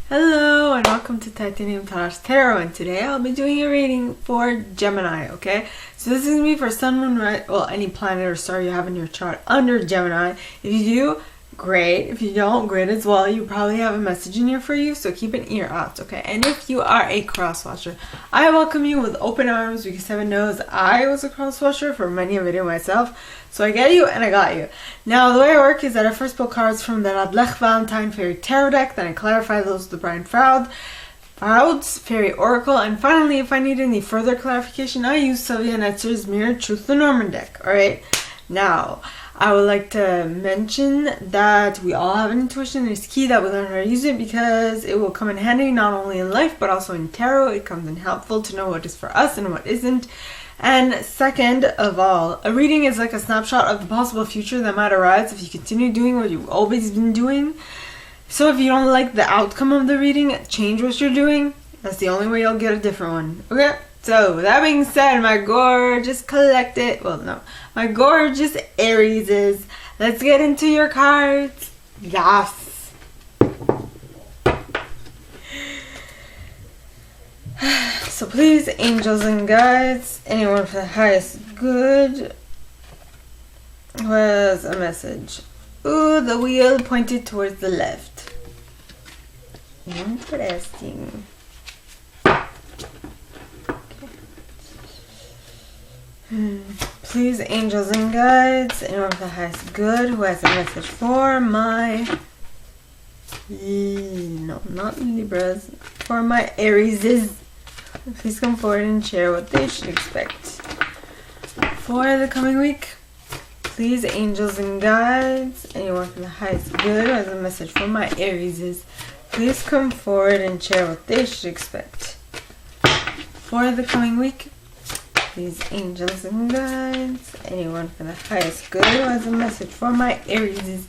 Hello and welcome to Titanium Tarot, and today I'll be doing a reading for Gemini, okay? So this is going to be for Sun, Moon, any planet or star you have in your chart under Gemini. If you do, great. If you don't, great as well. You probably have a message in here for you, so keep an ear out, okay? And if you are a cross-watcher, I welcome you with open arms because heaven knows I was a cross-watcher for many a video myself. So I get you and I got you. Now the way I work is that I first pull cards from the Radlech Valentine Fairy Tarot deck, then I clarify those with the Brian Froud's Fairy Oracle, and finally if I need any further clarification I use Sylvia Netzer's Mirror Truth Lenormand deck. Alright, now I would like to mention that we all have an intuition and it's key that we learn how to use it because it will come in handy not only in life but also in tarot. It comes in helpful to know what is for us and what isn't. And second of all, a reading is like a snapshot of the possible future that might arise if you continue doing what you've always been doing. So if you don't like the outcome of the reading, change what you're doing. That's the only way you'll get a different one. Okay? So, with that being said, my gorgeous my gorgeous Aries, let's get into your cards. Yes. So please, angels and guides, anyone for the highest good, who has a message? Ooh, the wheel pointed towards the left. Interesting. Please, angels and guides, anyone for the highest good, who has a message for my... No, not Libras. For my Arieses. Please come forward and share what they should expect for the coming week. Please, angels and guides, anyone from the highest good who has a message for my Arieses, please come forward and share what they should expect for the coming week. Please, angels and guides, anyone from the highest good who has a message for my Arieses,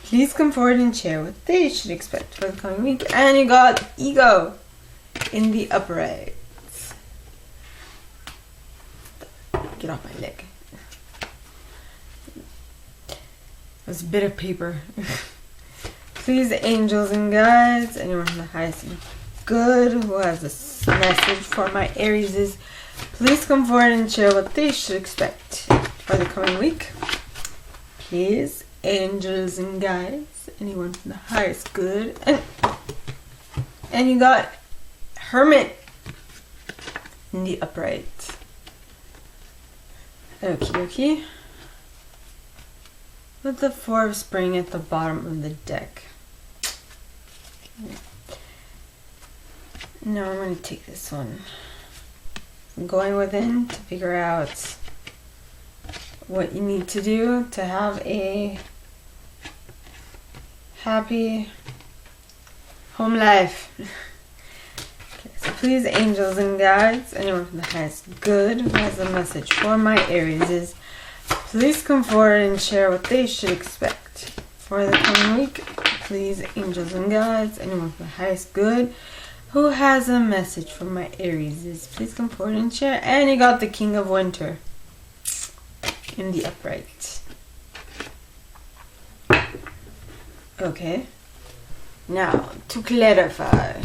please come forward and share what they should expect for the coming week. And you got ego in the upright. Get off my leg. That's a bit of paper. Please, angels and guides, anyone from the highest good who has a message for my Arieses, please come forward and share what they should expect for the coming week. Please, angels and guides, anyone from the highest good. And you got Hermit in the upright. Okie dokie. With the Four of Spring at the bottom of the deck. Now I'm going to take this one. I'm going within to figure out what you need to do to have a happy home life. So please, angels and guides, anyone from the highest good who has a message for my Aries, please come forward and share what they should expect for the coming week. Please, angels and guides, anyone from the highest good who has a message for my Aries, please come forward and share. And you got the King of Winter in the upright. Okay. Now, to clarify.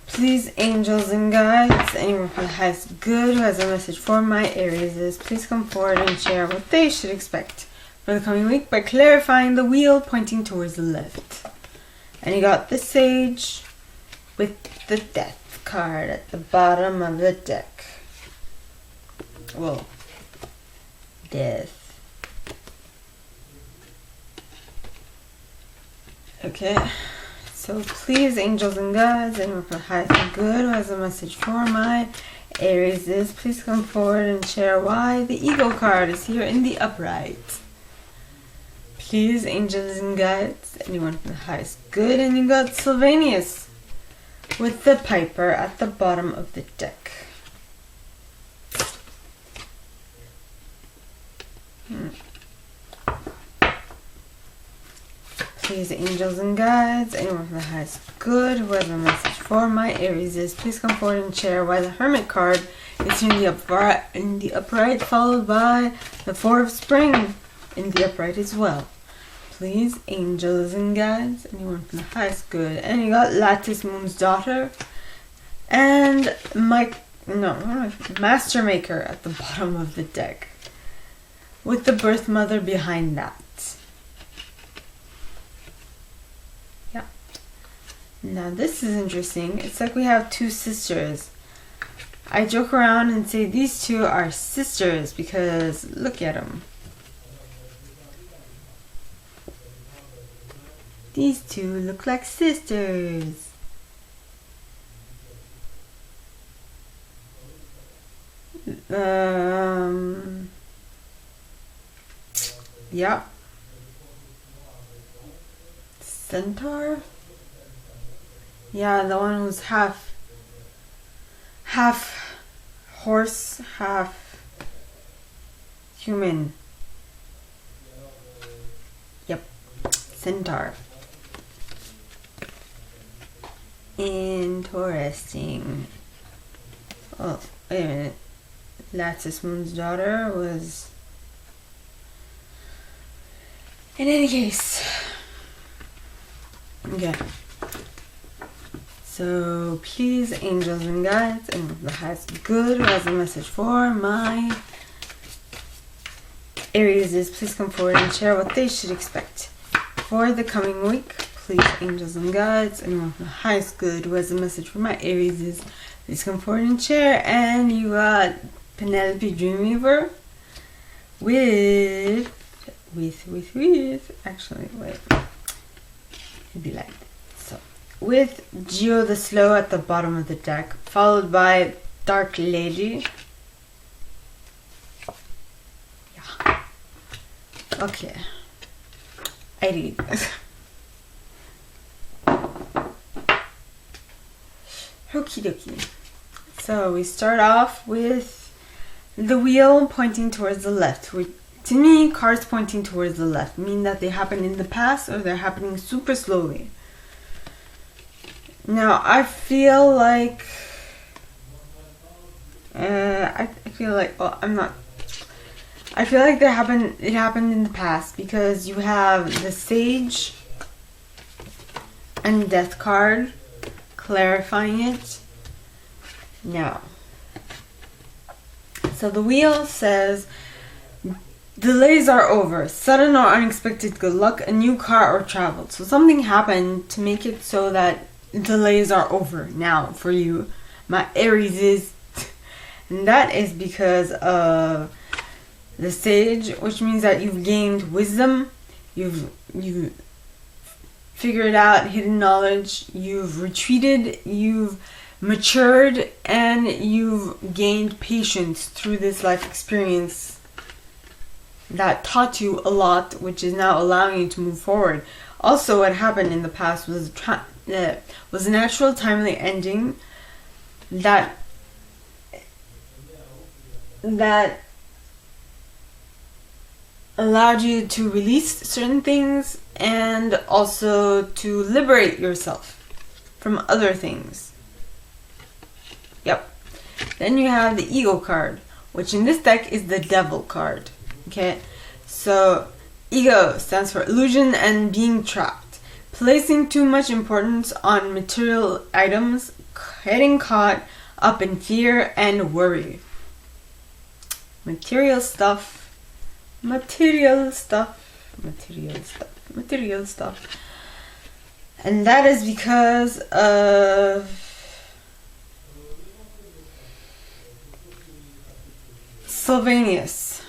Please, angels and guides, anyone from the highest good who has a message for my Aries, please come forward and share what they should expect for the coming week by clarifying the wheel pointing towards the left. And you got the Sage with the Death card at the bottom of the deck. Well, Death. Okay. So please, angels and guides, anyone from the highest good who has a message for my Aries, please come forward and share why the Ego card is here in the upright. Please, angels and guides, anyone from the highest good, and you got Sylvanus with the Piper at the bottom of the deck. Please, angels and guides, anyone from the highest good who has a message for my Aries, please come forward and share why the Hermit card is in the upright, followed by the Four of Spring in the upright as well. please, angels and guides, anyone from the highest good. And you got Lattice Moon's daughter and Master Maker at the bottom of the deck, with the birth mother behind that. Yeah. Now this is interesting. It's like we have two sisters. I joke around and say these two are sisters because look at them. These two look like sisters. Yeah. Centaur? Yeah, the one who's half horse, half human. Yep. Centaur. Interesting. Oh, wait a minute. Lattice Moon's daughter was... In any case. Okay. So, please, angels and guides, and the highest good, who has a message for my Aries, please come forward and share what they should expect for the coming week. Please, angels and guides, and the highest good, who has a message for my Aries, please come forward and share. And you got Penelope Dreamweaver with actually, wait, it'd be like so, with Geo the Slow at the bottom of the deck, followed by Dark Lady. Yeah. Okay. I read. Okie dokie. So we start off with the wheel pointing towards the left. To me, cards pointing towards the left mean that they happen in the past or they're happening super slowly. Now, I feel like... I feel like it happened in the past because you have the Sage and Death card clarifying it. Now, so the wheel says, delays are over. Sudden or unexpected good luck, a new car or travel. So something happened to make it so that delays are over now for you, my Aries is. And that is because of the Sage, which means that you've gained wisdom, you've figured out hidden knowledge, you've retreated, you've matured, and you've gained patience through this life experience that taught you a lot, which is now allowing you to move forward. Also, what happened in the past was a natural, timely ending that allowed you to release certain things and also to liberate yourself from other things. Yep. Then you have the Ego card, which in this deck is the Devil card. Okay, so ego stands for illusion and being trapped, placing too much importance on material items, getting caught up in fear and worry. Material stuff. And that is because of Sylvanus.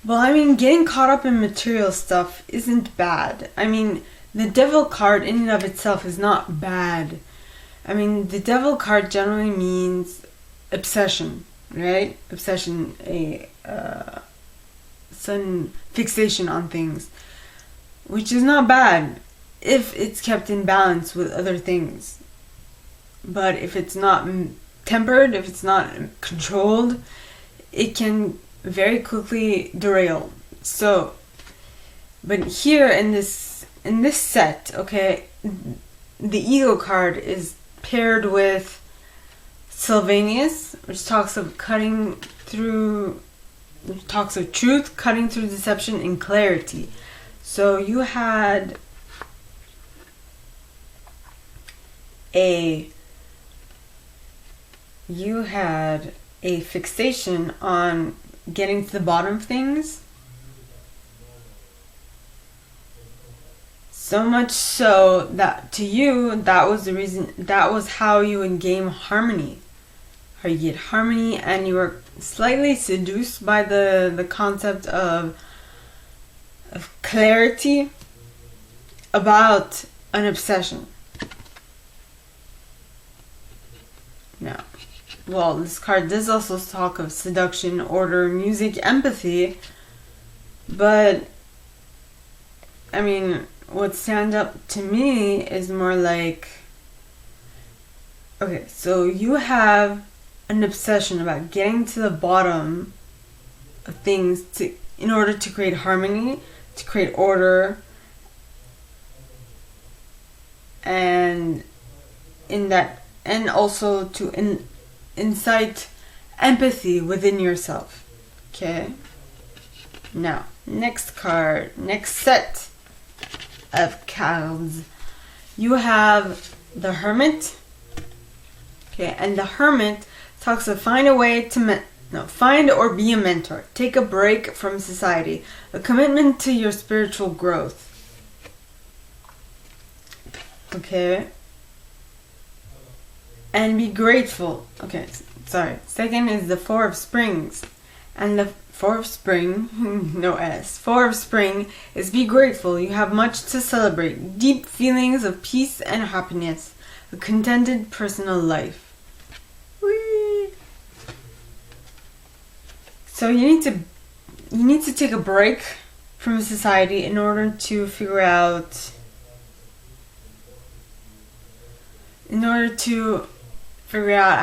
Well, I mean, getting caught up in material stuff isn't bad. I mean, the Devil card in and of itself is not bad. I mean, the Devil card generally means obsession, right? Obsession, a sudden fixation on things, which is not bad if it's kept in balance with other things. But if it's not tempered, if it's not controlled, it can very quickly derail. So, but here in this set, okay, the Ego card is paired with Sylvanus, which talks of truth, cutting through deception and clarity. So you had a fixation on getting to the bottom of things. So much so that to you, that was the reason, that was how you would gain harmony. How you get harmony, and you were slightly seduced by the concept of clarity about an obsession. Now, well, this card does also talk of seduction, order, music, empathy, but I mean, what stands up to me is more like, okay, so you have an obsession about getting to the bottom of things in order to create harmony, to create order, and also to incite empathy within yourself. Okay. Now, next card, next set of cards, you have the Hermit. Okay, and the Hermit talks of find a way to find or be a mentor, take a break from society, a commitment to your spiritual growth. Okay, and be grateful. Okay, sorry. Second is the Four of Springs, and the Four of Spring, no S. Four of Spring is be grateful. You have much to celebrate. Deep feelings of peace and happiness. A contented personal life. Whee! So you need to take a break from society in order to figure out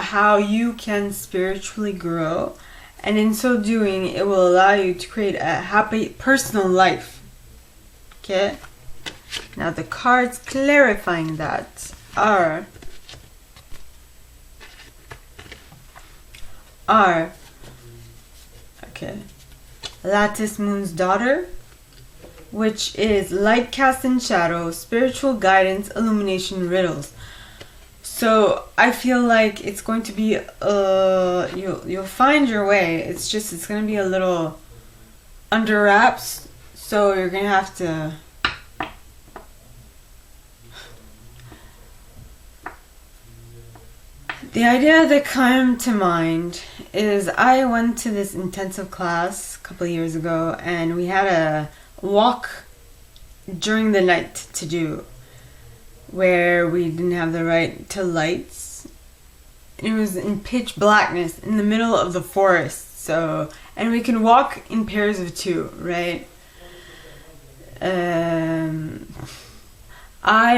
how you can spiritually grow. And in so doing, it will allow you to create a happy personal life. Okay? Now the cards clarifying that are okay, Lattice Moon's Daughter, which is light cast in shadow, spiritual guidance, illumination, riddles. So I feel like it's going to be you'll find your way. It's going to be a little under wraps, so you're going to have to the idea that came to mind is I went to this intensive class a couple of years ago, and we had a walk during the night to do, where we didn't have the right to lights. It was in pitch blackness in the middle of the forest. So, and we can walk in pairs of two, right? I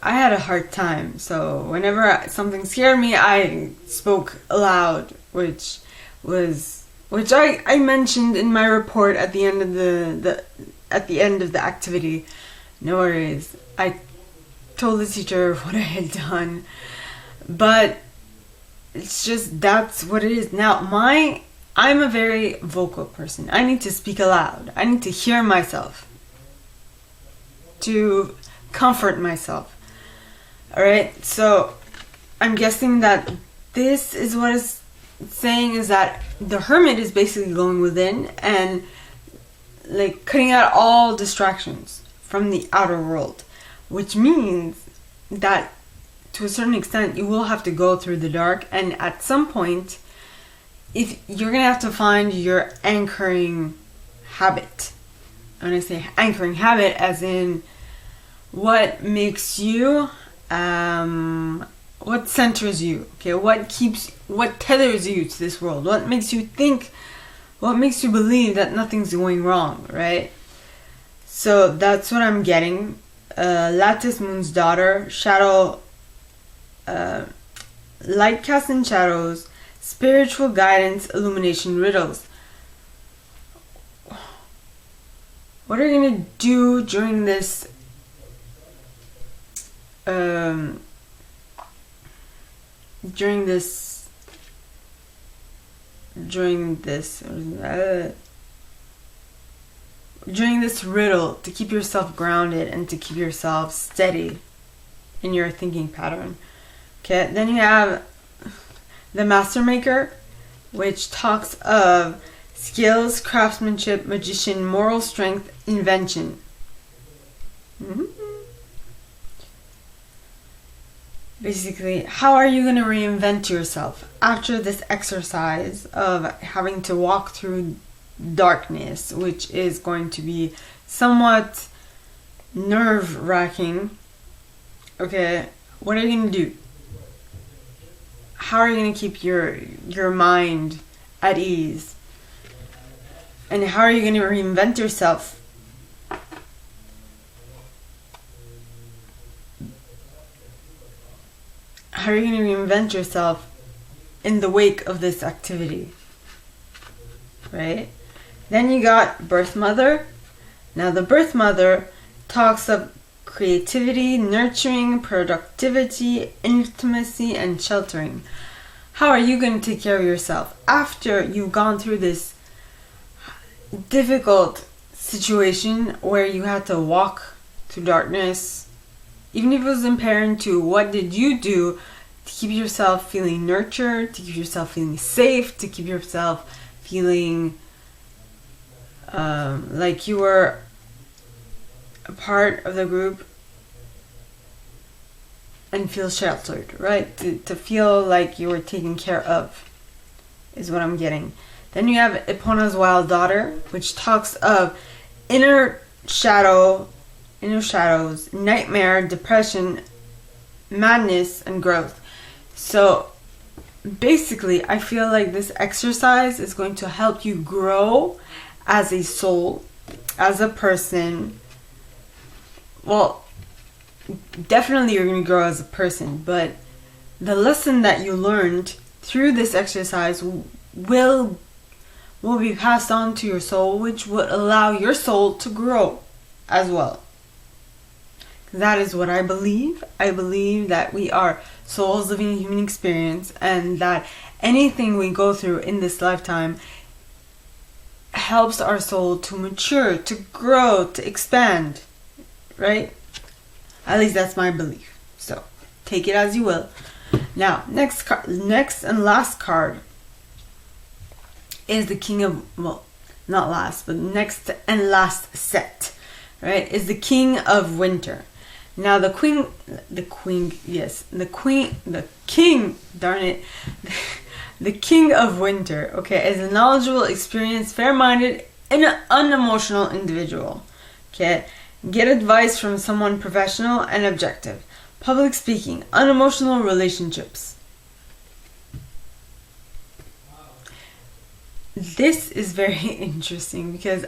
had a hard time. So whenever something scared me, I spoke aloud, which I mentioned in my report at the end of the activity. No worries. I told the teacher what I had done, but it's just, that's what it is. Now I'm a very vocal person. I need to speak aloud. I need to hear myself, to comfort myself. Alright, so I'm guessing that this is what it's saying, is that the Hermit is basically going within and like cutting out all distractions from the outer world. Which means that to a certain extent you will have to go through the dark, and at some point if you're going to have to find your anchoring habit. When I say anchoring habit, as in what makes you what centers you, okay? What tethers you to this world? What makes you think, what makes you believe that nothing's going wrong, right? So that's what I'm getting. Lattice Moon's Daughter, shadow, light cast in shadows, spiritual guidance, illumination, riddles. What are you going to do during this during this riddle to keep yourself grounded and to keep yourself steady in your thinking pattern. Okay, then you have the Master Maker, which talks of skills, craftsmanship, magician, moral strength, invention. Basically, how are you going to reinvent yourself after this exercise of having to walk through darkness, which is going to be somewhat nerve-wracking? Okay, what are you going to do? How are you going to keep your mind at ease? And how are you going to reinvent yourself? How are you going to reinvent yourself in the wake of this activity? Right? Then you got Birth Mother. Now the Birth Mother talks of creativity, nurturing, productivity, intimacy, and sheltering. How are you going to take care of yourself after you've gone through this difficult situation where you had to walk through darkness? Even if it was impairing to, what did you do to keep yourself feeling nurtured, to keep yourself feeling safe, to keep yourself feeling like you were a part of the group and feel sheltered, right? To feel like you were taken care of is what I'm getting. Then you have Epona's Wild Daughter, which talks of inner shadows, nightmare, depression, madness, and growth. So basically, I feel like this exercise is going to help you grow as a soul, as a person. Well, definitely you're going to grow as a person, but the lesson that you learned through this exercise will be passed on to your soul, which would allow your soul to grow as well. That is what I believe. I believe that we are souls living a human experience, and that anything we go through in this lifetime helps our soul to mature, to grow, to expand, right? At least that's my belief. So take it as you will. Now, next and last card is the King of, well, not last, but next and last set, right? Is the King of Winter. Now the king, darn it, the King of Winter, okay, is a knowledgeable, experienced, fair-minded, and unemotional individual. Okay, get advice from someone professional and objective. Public speaking, unemotional relationships. This is very interesting because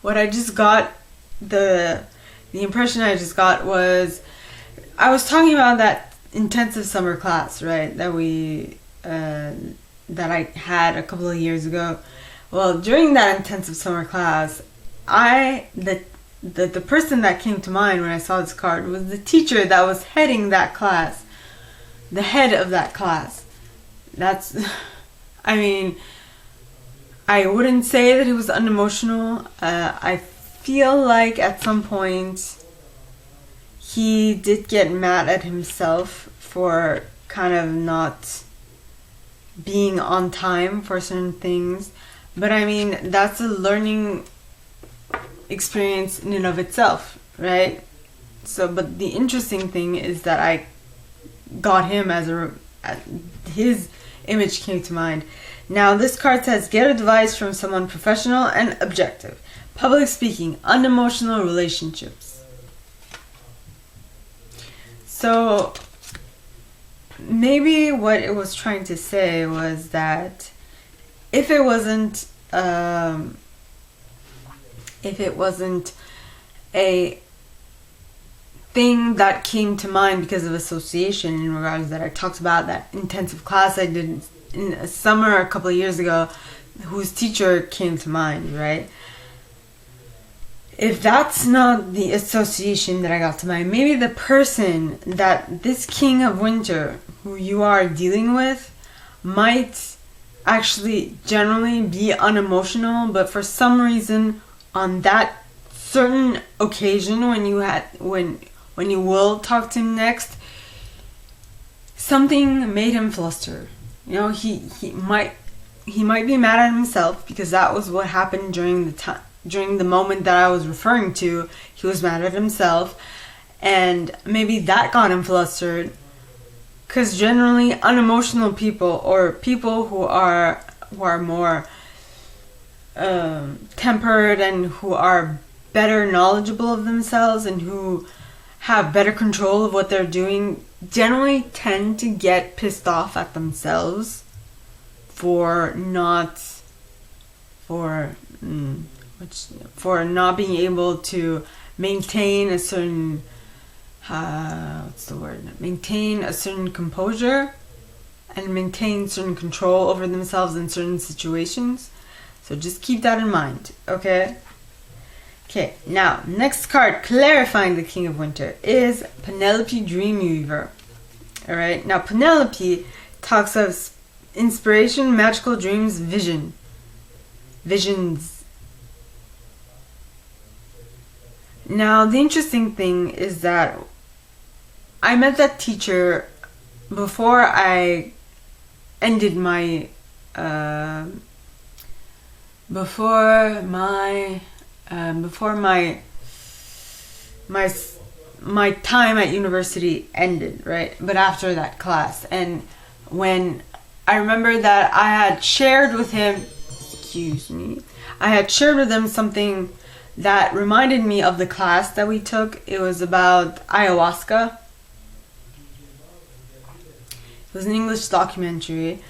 what I just got, the impression I just got was, I was talking about that intensive summer class, right, that I had a couple of years ago. Well, during that intensive summer class, the person that came to mind when I saw this card was the teacher that was heading that class, the head of that class. That's, I mean, I wouldn't say that he was unemotional. I feel like at some point he did get mad at himself for kind of not being on time for certain things. But I mean, that's a learning experience in and of itself, right? So, but the interesting thing is that I got him his image came to mind. Now, this card says, get advice from someone professional and objective. Public speaking, unemotional relationships. So, maybe what it was trying to say was that if it wasn't a thing that came to mind because of association, in regards that I talked about that intensive class I did in a summer a couple of years ago, whose teacher came to mind, right? If that's not the association that I got to mind, maybe the person that this King of Winter, who you are dealing with, might actually generally be unemotional, but for some reason on that certain occasion when you will talk to him next, something made him fluster. You know, he might be mad at himself because that was what happened during the moment that I was referring to. He was mad at himself, and maybe that got him flustered. Because generally, unemotional people, or people who are more tempered and who are better knowledgeable of themselves and who have better control of what they're doing, generally tend to get pissed off at themselves for not being able to maintain a certain maintain a certain composure and maintain certain control over themselves in certain situations. So just keep that in mind, okay? Okay, now, next card, clarifying the King of Winter, is Penelope Dreamweaver. Alright, now Penelope talks of inspiration, magical dreams, visions. Now, the interesting thing is that I met that teacher before I ended my before my time at university ended, right? But after that class, and when I remember that I had shared with him, something that reminded me of the class that we took. It was about ayahuasca. It was an English documentary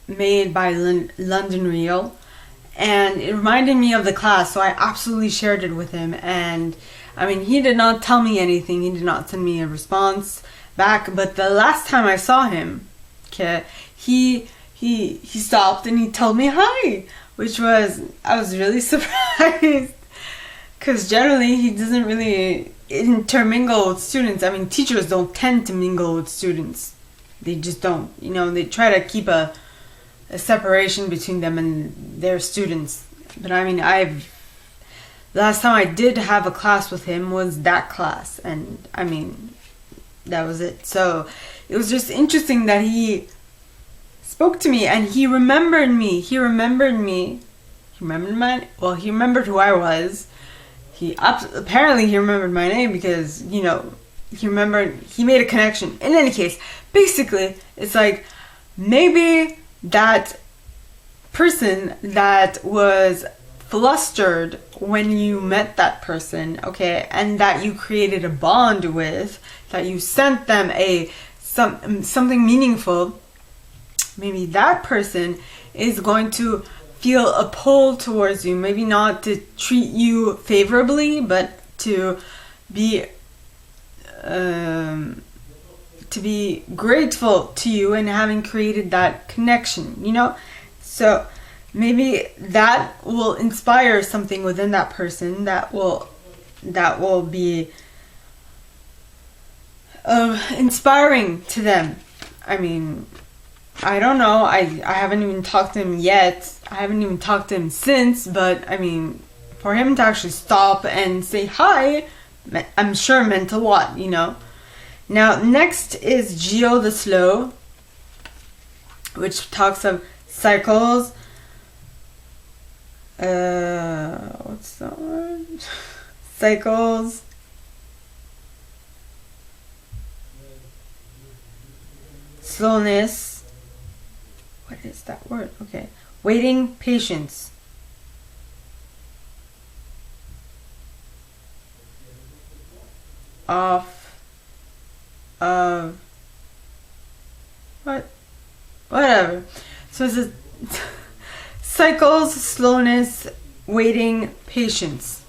made by London Real, and it reminded me of the class, so I absolutely shared it with him. And I mean, he did not tell me anything, he did not send me a response back, but the last time I saw him, okay, he stopped and he told me hi, which was, I was really surprised, because generally he doesn't really intermingle with students. I mean, teachers don't tend to mingle with students, they just don't, you know, they try to keep a separation between them and their students. But I mean, last time I did have a class with him was that class, and I mean, that was it. So it was just interesting that he spoke to me and he remembered me. He remembered who I was. Apparently he remembered my name because, you know, he made a connection. In any case, basically, it's like maybe that person that was flustered when you met that person, okay, and that you created a bond with, that you sent them something meaningful, maybe that person is going to feel a pull towards you, maybe not to treat you favorably, but to be grateful to you and having created that connection, you know? So maybe that will inspire something within that person that will be inspiring to them. I mean, I don't know, I haven't even talked to him yet. I haven't even talked to him since, but I mean, for him to actually stop and say hi, I'm sure meant a lot, you know? Now, next is Geo the Slow, which talks of cycles. What's that word? Cycles. Slowness. What is that word? Okay. Waiting, patience. Whatever. So it's a cycles, slowness, waiting, patience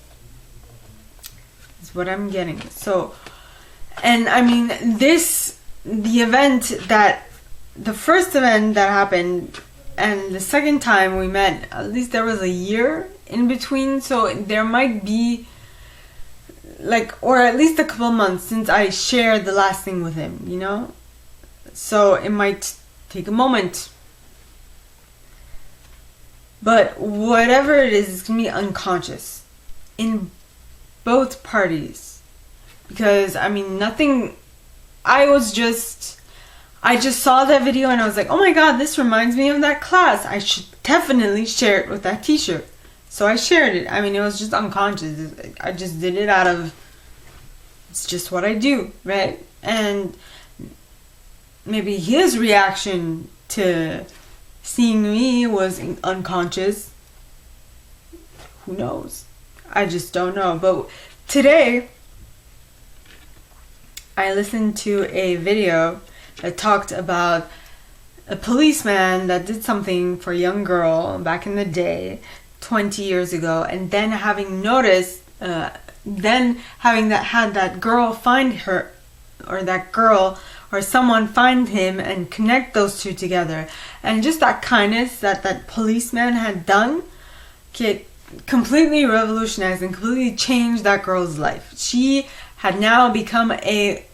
is what I'm getting. So, and I mean, the first event that happened and the second time we met, at least there was a year in between, so there might be or at least a couple months since I shared the last thing with him, you know? So it might take a moment. But whatever it is, it's going to be unconscious in both parties. Because, I mean, nothing... I just saw that video and I was like, oh my god, this reminds me of that class. I should definitely share it with that t-shirt. So I shared it. I mean, it was just unconscious. I just did it out of... It's just what I do, right? And maybe his reaction to seeing me was unconscious. Who knows? I just don't know. But today, I listened to a video that talked about a policeman that did something for a young girl back in the day, 20 years ago, and then having noticed, had that girl find her, or that girl or someone find him and connect those two together. And just that kindness that policeman had done, completely revolutionized and completely changed that girl's life. She had now become a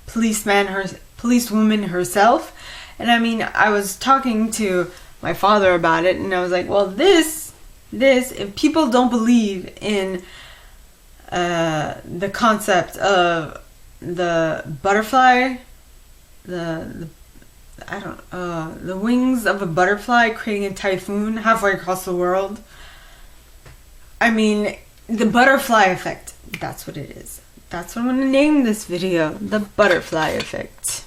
policewoman herself. And I mean, I was talking to my father about it, and I was like, well, this, if people don't believe in the concept of the butterfly, the wings of a butterfly creating a typhoon halfway across the world. I mean, the butterfly effect, that's what it is. That's what I'm going to name this video, the butterfly effect.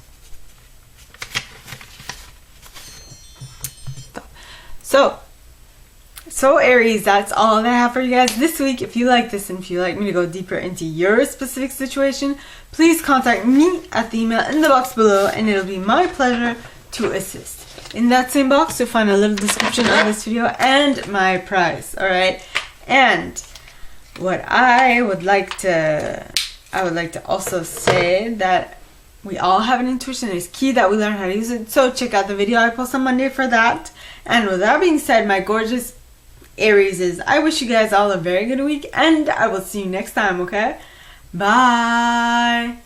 So Aries, that's all that I have for you guys this week. If you like this and if you like me to go deeper into your specific situation, please contact me at the email in the box below, and it'll be my pleasure to assist. In that same box, you'll find a little description of this video and my price, alright? And what I would like to also say that we all have an intuition. It's key that we learn how to use it. So check out the video I post on Monday for that. And with that being said, my gorgeous Aries, I wish you guys all a very good week, and I will see you next time, okay? Bye!